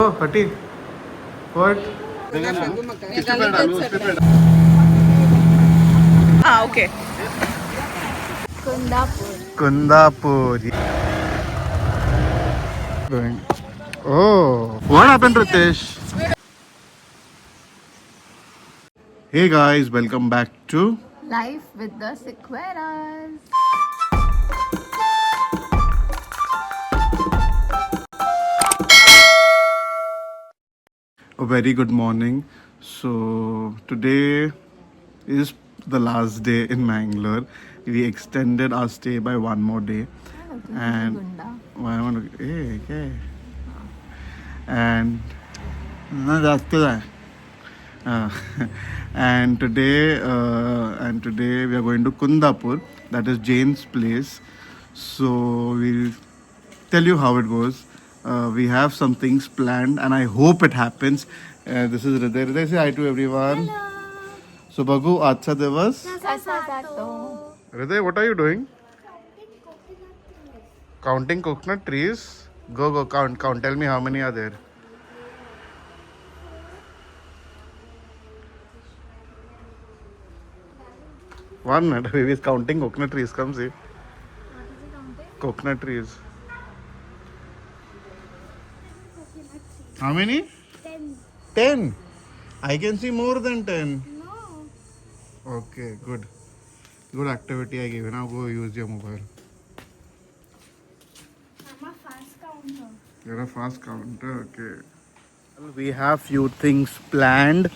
Oh, Hati. What? Ah, okay. Kundapur. Going. Oh, what happened, Ritesh? Hey guys, welcome back to Life with the Sequeras. a very good morning. So today is the last day in Mangalore. We extended our stay by one more day, and I want to. Hey, okay. And no, that's good. Uh, and today we are going to Kundapur. That is Jane's place. So we'll tell you how it goes. We have some things planned, and I hope it happens. This is Hriday. Hriday, say hi to everyone. Hello. So Bagu, Acha Devas. Hriday, what are you doing? Counting coconut trees. Go count. Tell me how many are there. One minute, baby is counting coconut trees. Come see. Coconut trees. How many? 10. 10. I can see more than 10. No. Okay, good. Good activity I gave you. Now go use your mobile. I'm a fast counter. You're a fast counter. Okay. We have few things planned.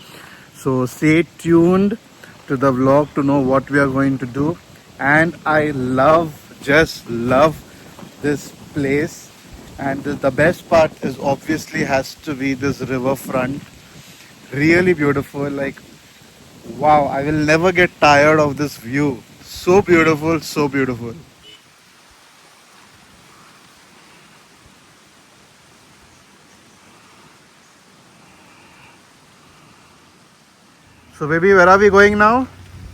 So stay tuned to the vlog to know what we are going to do. And I just love this place. And the best part is obviously has to be this riverfront. Really beautiful. Like, wow, I will never get tired of this view. So beautiful, so beautiful. So baby, where are we going now?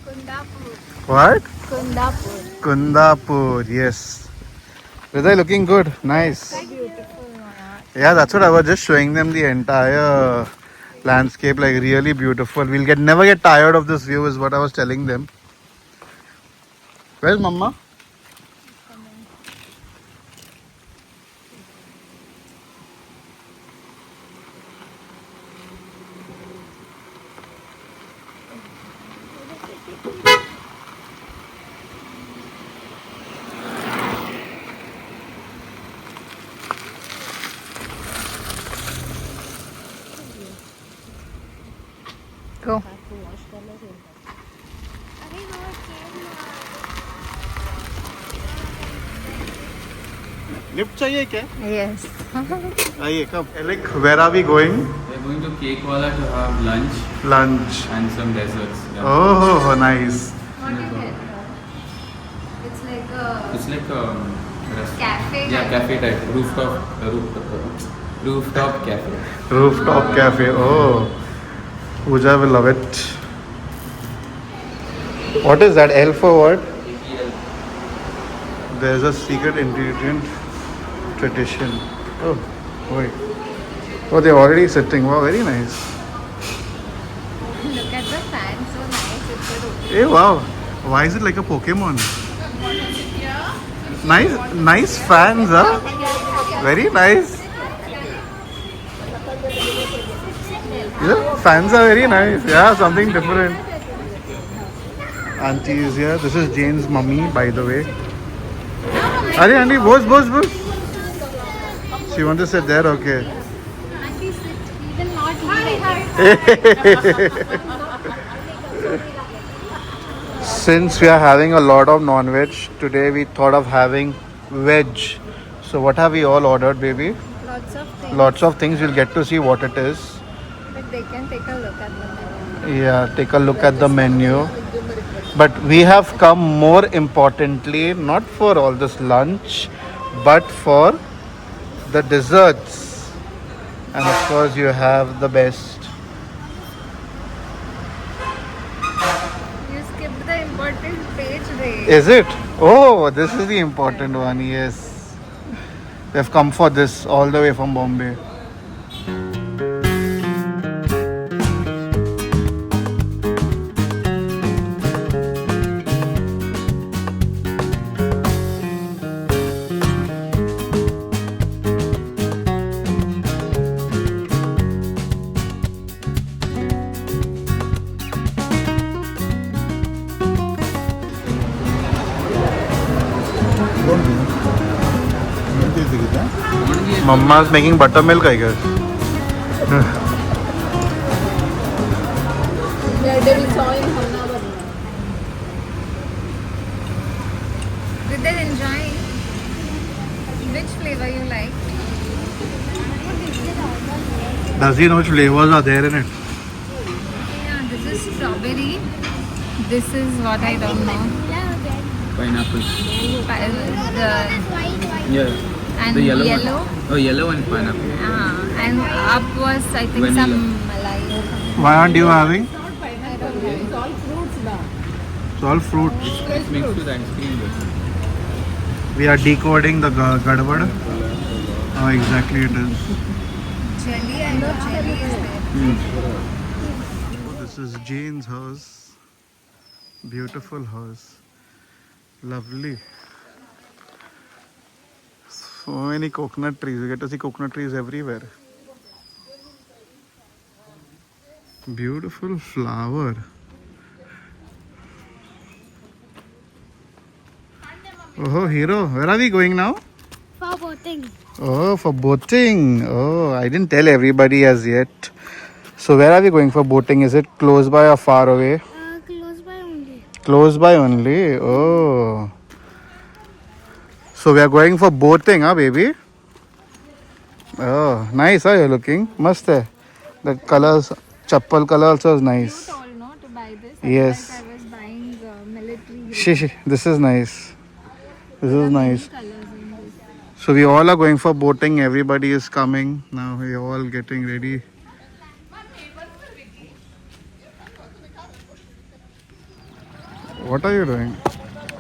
Kundapur. What? Kundapur. Kundapur, yes. Hriday looking good, nice. Beautiful. Yeah, that's what I was just showing them the entire landscape, like really beautiful. We'll never get tired of this view is what I was telling them. Where's Mama? Go. Lift चाहिए क्या? Yes. आइए come. Like, where are we going? We're going to Cake Wala to have lunch Lunch. and some desserts. Yeah. Oh, nice. What do you get? It's like a It's like a cafe. Yeah, cafe type. Rooftop cafe. Rooftop cafe. Oh, Pooja will love it. What is that? L for what? There's a secret ingredient tradition. Oh, wait. Oh, they're already sitting. Wow, very nice. Look at the fan, so nice. It's a room. Hey, wow. Why is it like a Pokemon? Nice fans, huh? Very nice. Yeah, fans are very nice. Yeah, something different. Auntie is here. This is Jane's mummy, by the way. Are Auntie, boss. She wants to sit there, okay. Auntie, sit. We will not eat. Since we are having a lot of non-veg, today we thought of having veg. So what have we all ordered, baby? Lots of things. Lots of things. We'll get to see what it is. But they can take a look at the menu. Yeah, take a look at the menu. But we have come more importantly, not for all this lunch, but for the desserts. And of course, you have the best. You skipped the important page, Ray. Is it? Oh, this is the important one, yes. They've come for this all the way from Bombay. Mama's making buttermilk, I guess. Did they enjoy? Which flavor you like? Does he know which flavors are there in it? Yeah, this is strawberry. This is what I don't know. Pineapple. Yeah. And The yellow yellow. one. Oh, yellow and pineapple. And up was I think Vanilla. some malai. Why aren't you having? I don't know. It's all fruits. It's mixed with ice cream. We are decoding the gadwad. Oh, exactly it is. Jelly, I know jelly is there. This is Jane's house. Beautiful house. Lovely. So many coconut trees. You get to see coconut trees everywhere. Beautiful flower. Oh, Hero, where are we going now? For boating. Oh, for boating. Oh, I didn't tell everybody as yet. So where are we going for boating? Is it close by or far away? Close by only. Close by only. Oh. So we are going for boating, huh, baby? Oh, nice, huh? You're looking. Mast hai. The colors, chappal color also is nice. You told no to buy this. Yes. Otherwise I was buying military She. This is nice. This is nice. colors in this. So we all are going for boating. Everybody is coming. Now we are all getting ready. What are you doing?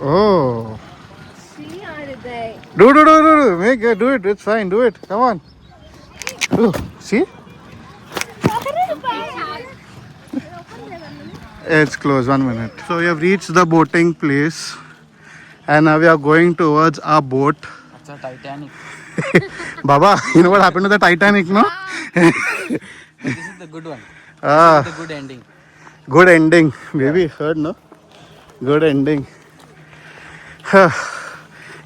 Oh. See, are they? Do. Make it. Do it. It's fine. Do it. Come on. Do. See? It's closed. 1 minute. So we have reached the boating place. And now we are going towards our boat. It's a Titanic. Baba, you know what happened to the Titanic, no? This is the good one. Ah, The good ending. good ending. Maybe heard, no? Good ending.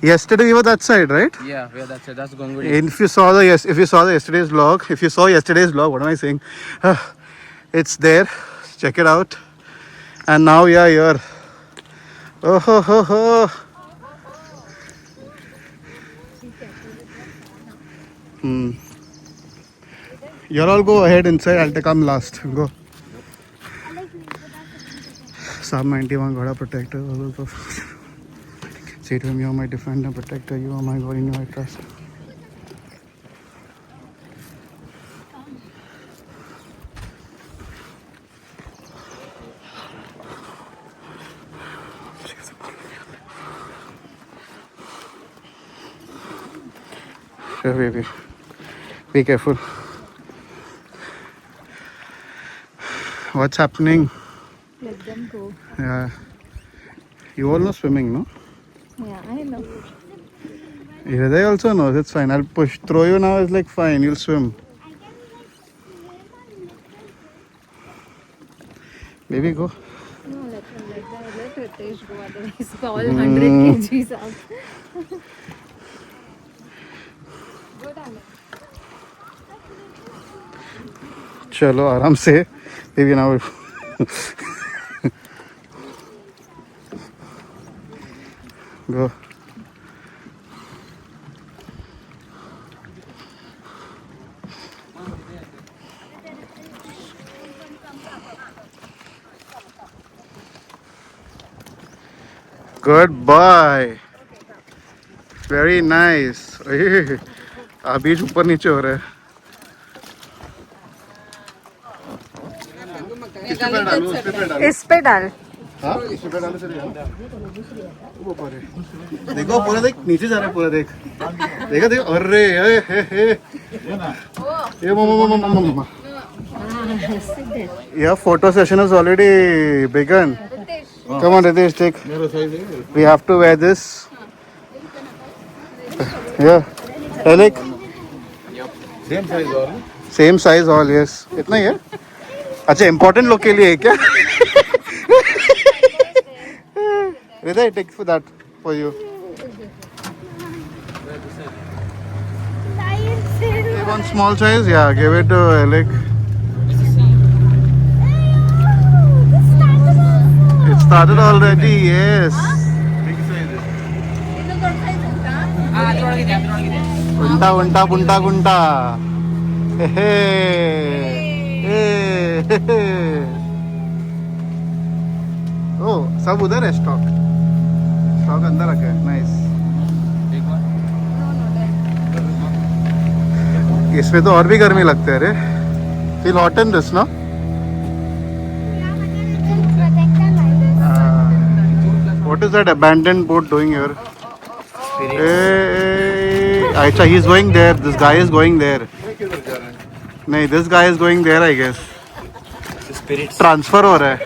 Yesterday we were that side, right? Yeah, yeah, that's it. That's Gongudi. If you saw yesterday's vlog, what am I saying? It's there. Check it out. And now we are here. Oh ho ho ho. You all go ahead inside. I'll come last. Go. Psalm 91 God our protector. Say to him, you are my defender, protector. You are my God, in you I trust. Sure, baby. Be careful. What's happening? Let them go. Yeah. You all know swimming, no? Yeah, I know. Hriday also knows. It's fine. I'll push. Throw you now is like fine. You'll swim. Baby, go. No, let Ritesh go. Otherwise, all 100 kgs up. Go down. चलो आराम से baby now go good boy very nice अभी ऊपर नीचे हो रहा है इस पे डाल हाँ इसी पे डालो चलिए वो ऊपर है देखो पूरा देख नीचे जा रहा है पूरा देख देखो देखो अरे Yeah, mama. Yeah, photo session has already begun. Come on, Ritesh, take. We have to wear this. Yeah. Alec, Same size all. same size all, yes. इतना ही है? अच्छा, important लोग के लिए है क्या? Hriday, take for that for you. You want small size? Yeah, give it to Alec. It started already, yes. Unta, unta, punta, gunta. Oh, सब उधर है स्टॉक. स्टॉक अंदर रखा है. Nice. इसमें तो और भी गर्मी लगते है रे. Feel hot in this, no? What is that abandoned boat doing here? Hey, Aisha, he's going there. This guy is going there. नहीं, this guy is going there, I guess. Spirits. Transfer हो रहा है.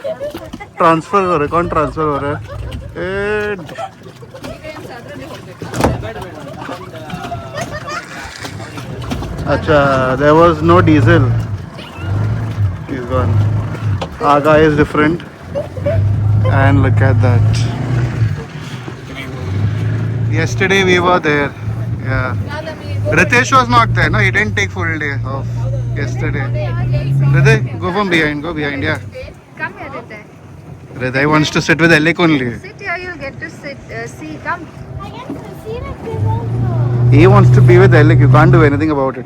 Transfer हो रहा है. कौन transfer हो रहा है? अच्छा, there was no diesel. He's gone. Our guy is different. And look at that. Yesterday we were there. Yeah. Ritesh was not there. No, he didn't take full day off yesterday. Ritesh, go from behind. Go behind. Yeah. Come here, Ritai. Ritesh wants to sit with Alec only. Sit here, you'll get to sit. See, come. I can see like this also. He wants to be with Alec. You can't do anything about it.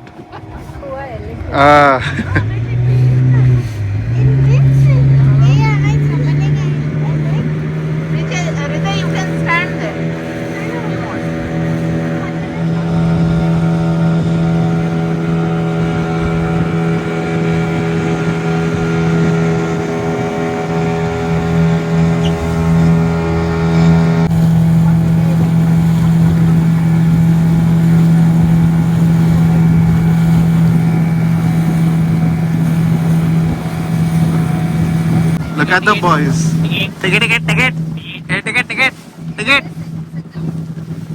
Ah. In which area am I summoning it? Ritai, you can stand there. Look at the boys. Ticket.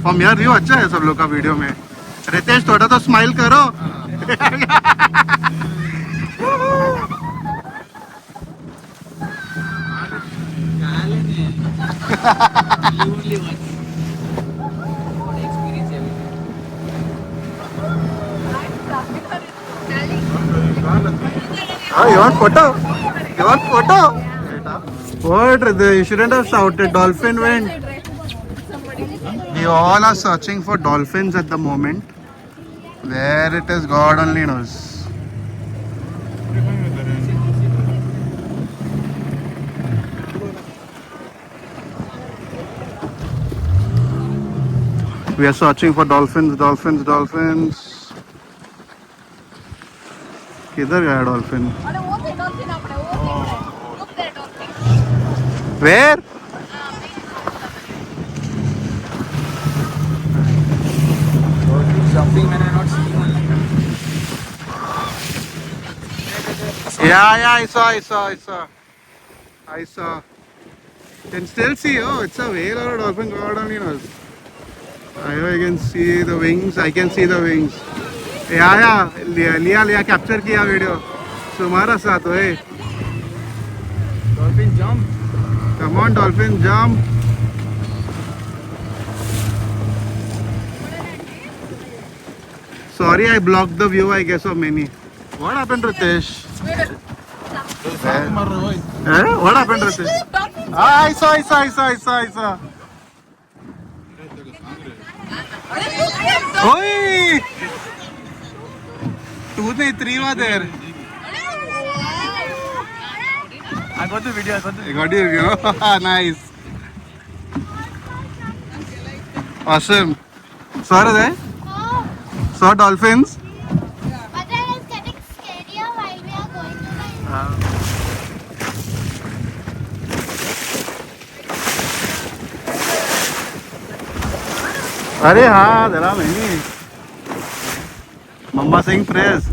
From here view अच्छा है सब लोग का video में. रितेश थोड़ा तो smile करो. Oh, you want photo? You want photo? What? You shouldn't have shouted. Dolphin went. We all are searching for dolphins at the moment. Where it is, God only knows. We are searching for dolphins. किधर गया dolphin? Where? Jumping when I'm not seeing one. Yeah, I saw. Can still see. Oh, it's a whale or a dolphin. God only knows. I can see the wings. Yeah. लिया capture किया video. तुम्हारा साथ हो. Dolphin jump. Come on, dolphin, jump. Sorry, I blocked the view, I guess, of many. What happened, Ritesh? What happened, Ritesh? I saw. Oi! 2 नहीं 3 were there. I got the video. I got your video. Nice. Awesome. Saw it? Saw dolphins? But I was getting scarier while we are going to अरे हाँ, there are many. Mama saying prayers.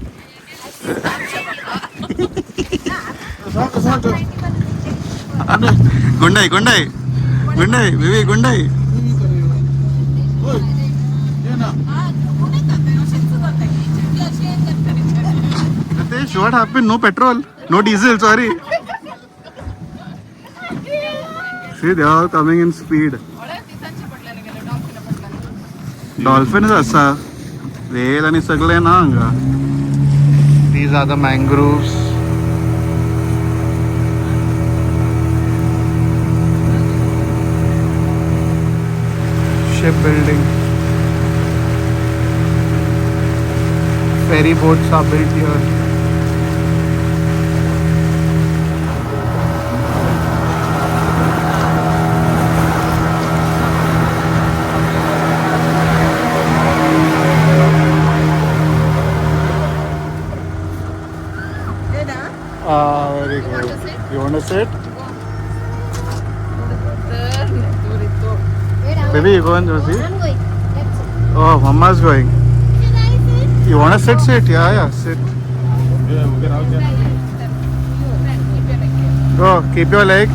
गुंडाई गुंडाई गुंडाई baby गुंडाई Ritesh, what happened? No petrol, no diesel, sorry. See, they are all coming in speed. Dolphin is असा whale आणि सगळे ना हांगा. These are the mangroves. Shipbuilding. Ferry boats are built here. Very good. You want to sit? Baby, you go and see. I'm going. Let's sit. Oh, Mama's going. Should I sit? You want to sit? Sit. Yeah, sit. Go. Keep your leg.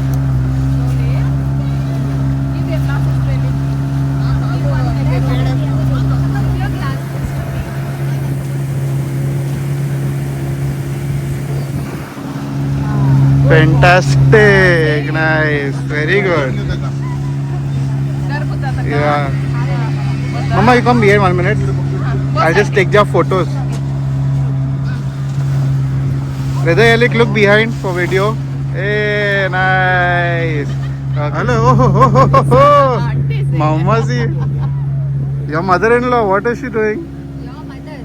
Fantastic. Nice. Very good. Yeah. Mama, you come here 1 minute. I'll just take your photos. Reza, Alik, look behind for video. Hey, nice. Hello. Oh. Mama, see. Your mother-in-law, what is she doing? Your mother.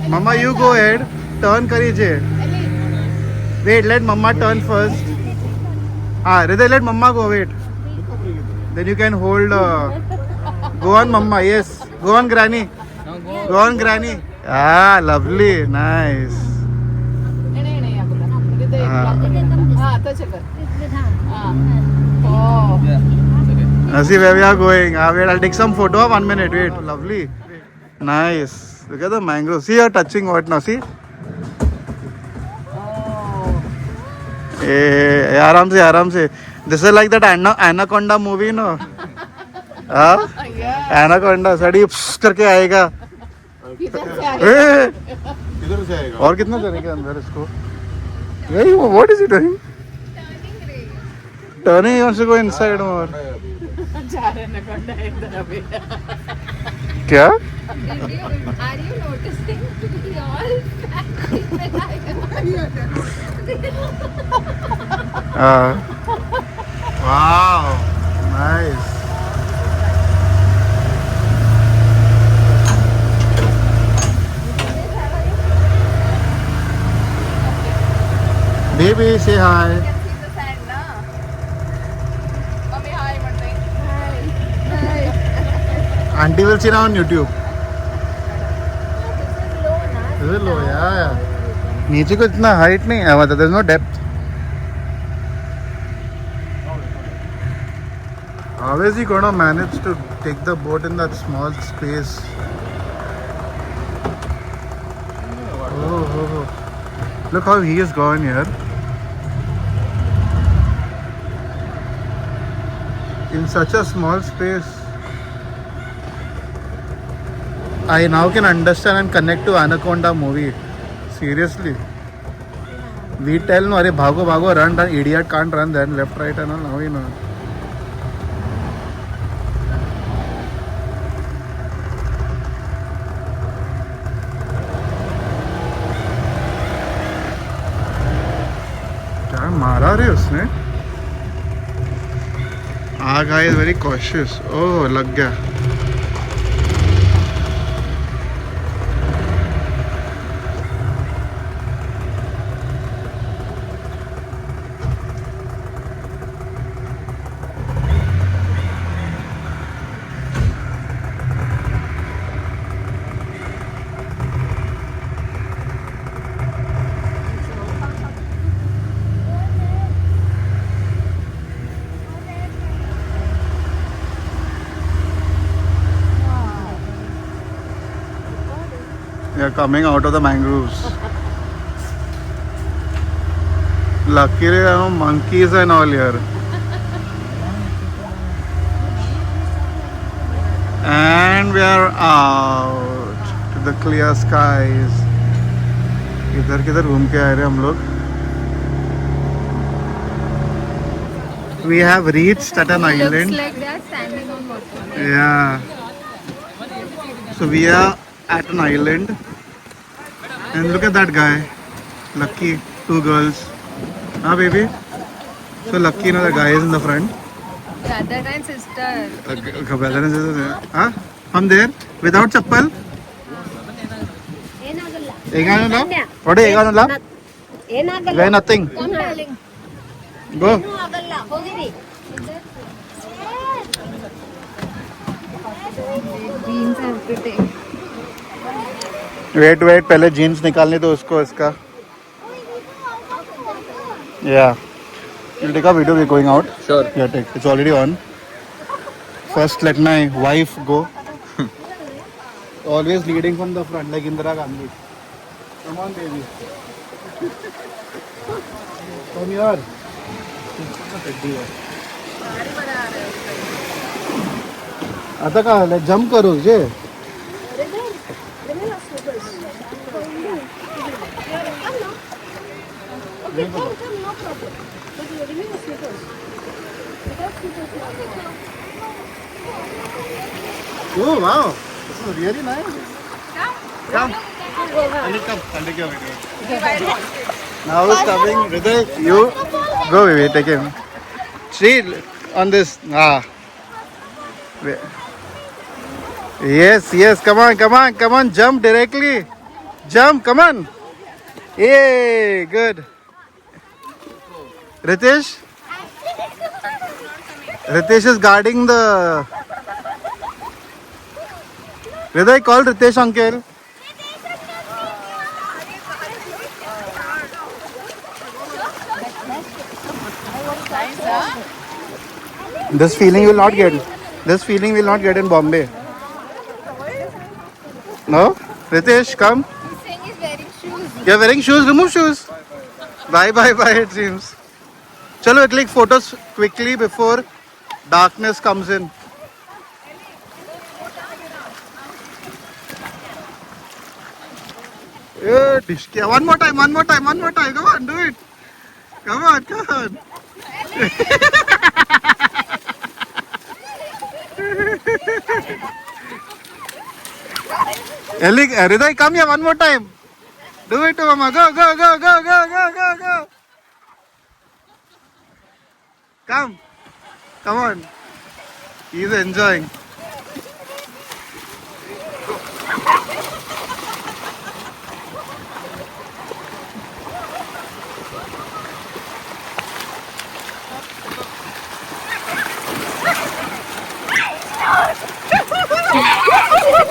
Mama, you go ahead. Turn करीजिए. Wait, let Mama turn first. Reza, let Mama go. Wait. Then you can hold. Go on, Mama. Yes. Go on, Granny. Go on, Granny. Ah, lovely. Nice. See where we are going. Wait, I'll take some photo. 1 minute. Wait. Oh, lovely. Nice. Look at the mangrove. See, you're touching what now? See? Hey, आराम से. This is like that anaconda movie, no? Anaconda सड़ी करके आएगा. किधर से आएगा? और कितना चलेगा अंदर इसको? Hey, what is he doing? Turning, he wants to go inside more. क्या? Are you noticing? We all Wow, nice. Baby, say hi. Auntie will see now on YouTube. Is it low? Yeah. नीचे को इतना height नहीं है, मतलब there's no depth. How is he gonna manage to take the boat in that small space? Oh. Look how he is gone here. In such a small space. I now can understand and connect to Anaconda movie. Seriously. We tell no, अरे भागो, run, idiot can't run then left, right and all. Now you know. क्या मारा रे उसने? Our guy is very cautious. Oh, लग गया. are coming out of the mangroves. Luckily, there are no monkeys and all here. And we are out to the clear skies. इधर किधर घूम के आए रहे हम लोग. We have reached at an Looks island. like they are standing on water. Yeah. So we are at an island. And look at that guy. Lucky. 2 girls. Ah, baby? So Lucky, you know, the guy is in the front. Brother and sister. Brother and sister. Huh? I'm there. Without chappal. Eganula? What is Eganula? Why nothing? Come darling. Go. Jeans have to take. Wait, पहले jeans निकालने दो उसको इसका. Yeah. You'll take a video, we're going out. Sure. Yeah, take. It's already on. First, let my wife go. Always leading from the front, like Indira Gandhi. Come on, baby. Come here. आता का ले jump करो जे. Oh wow, this is really nice. Come. I'll take your video. Now it's coming. Hriday, you go, baby. Take him. See on this. Ah. Yes. Come on. Jump directly. Jump. Come on. Yay. Good. Ritesh is guarding the. Hriday, call Ritesh uncle. This feeling will not get. This feeling will not get in Bombay. No? Ritesh, come. He's saying he's wearing shoes. You're wearing shoes? Remove shoes. Bye, it seems. Chalo, click photos quickly before darkness comes in. Yeah, one more time. Come on, do it. Come on. Hriday, come here one more time. Do it, mama. Go. Come on. He's enjoying.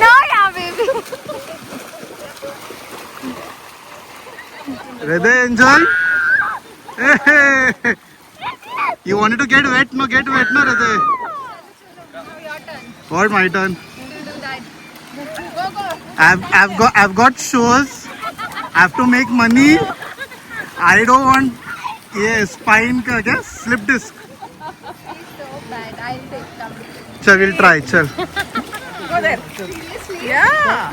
No, yeah, baby. Hriday, enjoy. Hey. You wanted to get wet, no, Hriday. Now your turn. What, my turn? You do that. Go. I've got shows. I have to make money. I don't want spine ka kya? Slip disc. He's so bad. I'll take them. Chal, we'll try. Chal. Go there. Seriously? Yeah.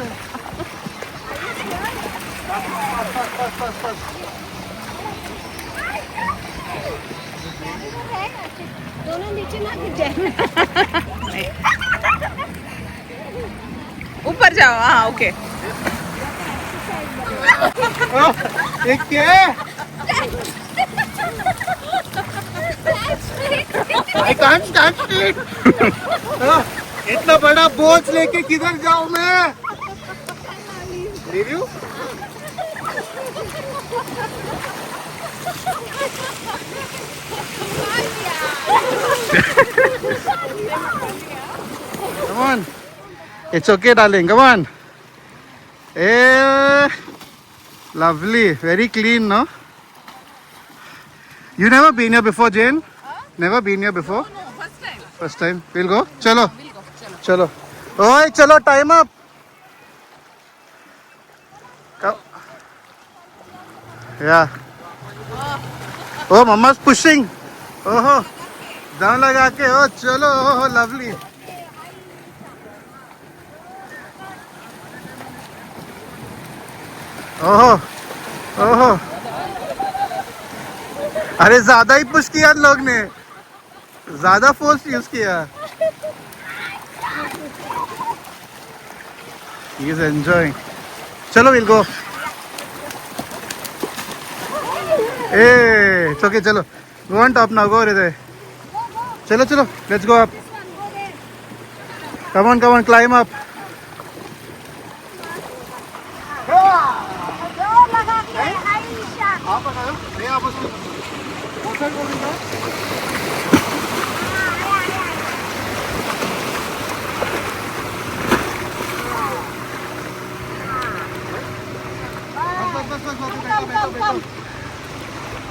दोनों नीचे ना गिर जाए. ऊपर जाओ. हाँ okay. एक क्या? I can't stand it. इतना बड़ा बोझ लेके किधर जाऊं मैं? Review? Come on. It's okay, darling. Come on. Hey, lovely. Very clean, no? You never been here before, Jane? Never been here before? No, first time. First time. We'll go? Chalo. We'll go. Chalo. Chalo. Oi, chalo, time up. Yeah. Oh, mama's pushing. Oh, down लगा के. Oh, चलो. Oh, lovely. Oh, oh. अरे ज्यादा ही push किया इन लोग ने. ज्यादा force use किया. He is enjoying. चलो, we'll go. Hey, it's okay. चलो. Go on top now. Go over there. चलो चलो. Let's go up. Come on, climb up.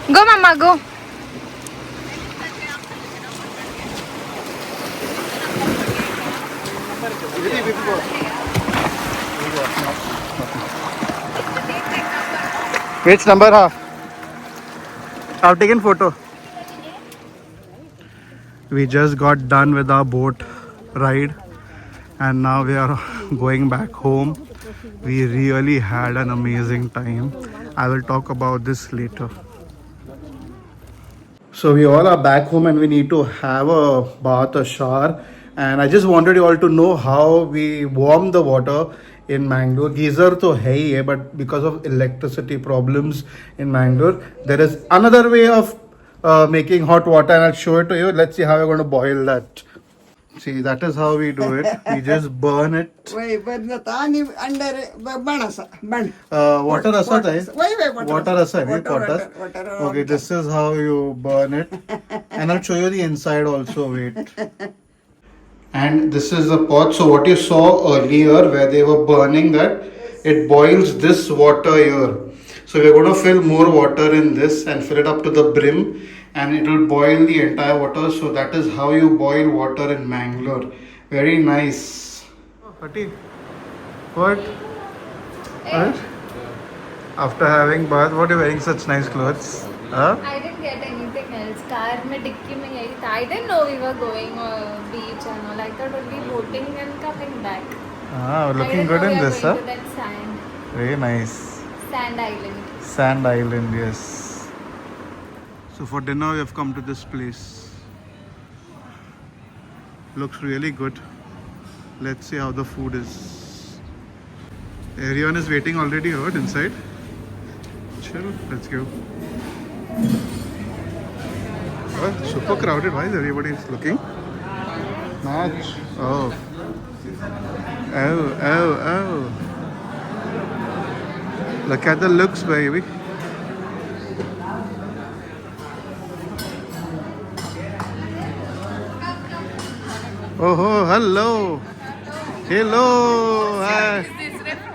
Go, Mama, go. Which number? I've taken photo. We just got done with our boat ride and now we are going back home. We really had an amazing time. I will talk about this later. So we all are back home and we need to have a bath, a shower. And I just wanted you all to know how we warm the water in Mangalore. Geyser to hai hi hai, but because of electricity problems in Mangalore, there is another way of making hot water and I'll show it to you. Let's see how we're going to boil that. See, that is how we do it. We just burn it. वय बदलत आणि under बण असा बण Water asat hai. वय वय Water asat hai, potter. Okay, this is how you burn it. And I'll show you the inside also. Wait. And this is the pot. So what you saw earlier where they were burning that, it boils this water here. So we're going to fill more water in this and fill it up to the brim and it will boil the entire water. So that is how you boil water in Mangalore. Very nice. Pati, what? What? After having bath, what are you wearing such nice clothes? Huh? I didn't get anything else. Car में dicky में यही था. I didn't know we were going beach and all. I thought we'll be boating and coming back. Ah, I looking didn't good know in we are this, going huh? to that sand Very nice. island. Sand Island, yes. So for dinner we have come to this place. Looks really good. Let's see how the food is. Everyone is waiting already out inside. Chill, let's go. Oh, super crowded. Why is everybody looking? Match. Oh. Oh. Look at the looks, baby. Oh, hello. Hello. Hi.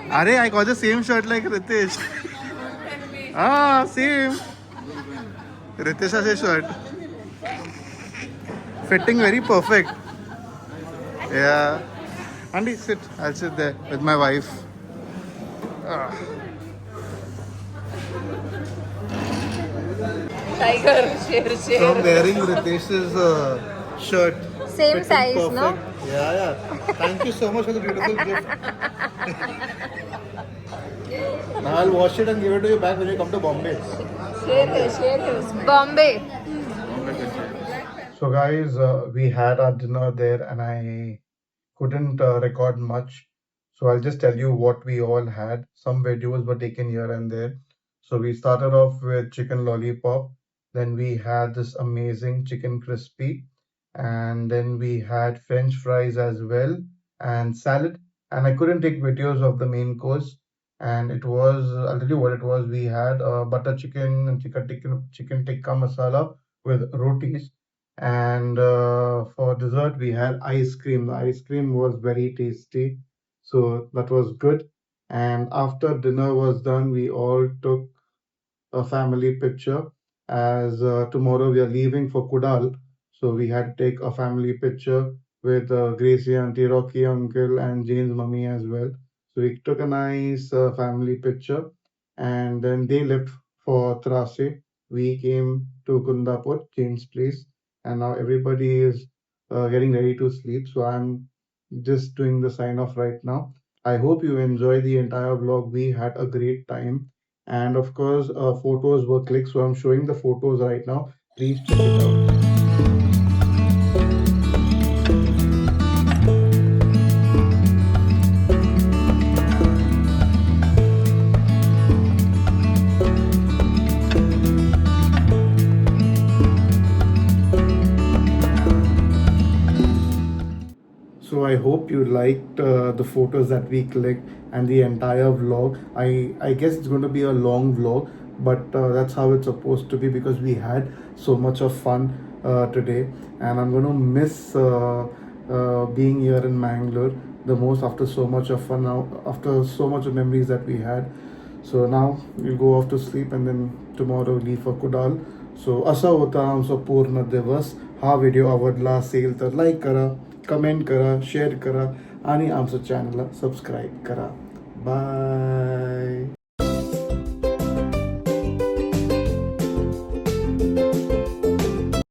Are I got the same shirt like Ritesh. Same. Ritesh's shirt. Fitting very perfect. Yeah. Andy, sit. I'll sit there with my wife. Tiger, share. So I'm wearing Ritesh's shirt. Same Fitting size, perfect. no? Yeah. Thank you so much for the beautiful gift. Now I'll wash it and give it to you back when you come to Bombay. Share. Bombay. So guys, we had our dinner there and I couldn't record much. So I'll just tell you what we all had. Some videos were taken here and there. So we started off with chicken lollipop. Then we had this amazing chicken crispy. And then we had French fries as well and salad. And I couldn't take videos of the main course. And it was, I'll tell you what it was. We had butter chicken and chicken tikka masala with rotis. And for dessert, we had ice cream. The ice cream was very tasty. So that was good. And after dinner was done, we all took a family picture as tomorrow we are leaving for Kudal. So we had to take a family picture with Gracie auntie, Rocky uncle, and Jane's mummy as well. So we took a nice family picture and then they left for Trase. We came to Kundapur, Jane's place, and now everybody is getting ready to sleep. So I'm just doing the sign off right now. I hope you enjoy the entire vlog. We had a great time, and of course, photos were clicked. So I'm showing the photos right now. Please check it out. So I hope you liked the photos that we clicked and the entire vlog. I guess it's going to be a long vlog, but that's how it's supposed to be because we had so much of fun today, and I'm going to miss being here in Mangalore the most after so much of fun now, after so much of memories that we had. So now we'll go off to sleep and then tomorrow leave for Kudal. So असा होता आमचो पूर्ण दिवस. हा video आवडला असेल तर like करा, कमेंट करा, शेअर करा आणि आमचं चॅनलला सबस्क्राईब करा. बाय.